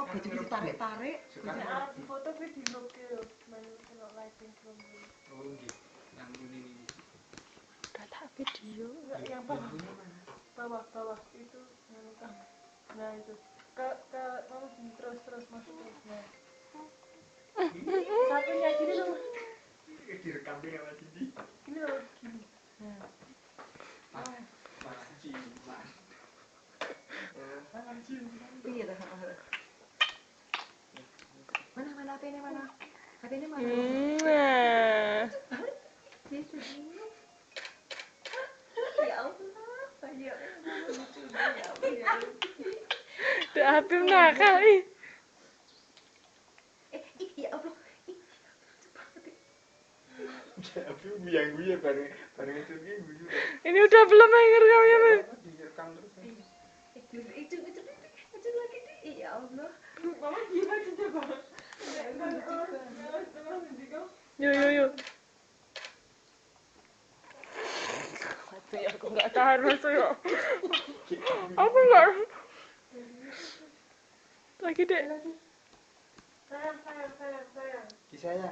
Baju itu tarik-tarik. Arep foto kuwi di blokir. Melu kena lighting from dulu. Oh nggih. Yang ini. Udah tak video. Enggak yang bawah itu yang nah itu ke mau terus masuk terus nah satunya gini loh Direkam dia lagi di. gini loh gini nah Iya dah. Mana HP-nya mana? HP-nya mana? Nah. Ya Allah, kayak lucu ya. Tuh HP nakal ih. Ya Allah. Tapi guyang-guyu bareng itu guyu. Ini udah belum ngerekamnya, Mas? Direkam terus. Itu lagi deh. Ya Allah. mama gimana sih coba Yuk. Itu ya aku nggak tahan mas ya. Aku nggak. Lagi deh. sayang Kisah ya.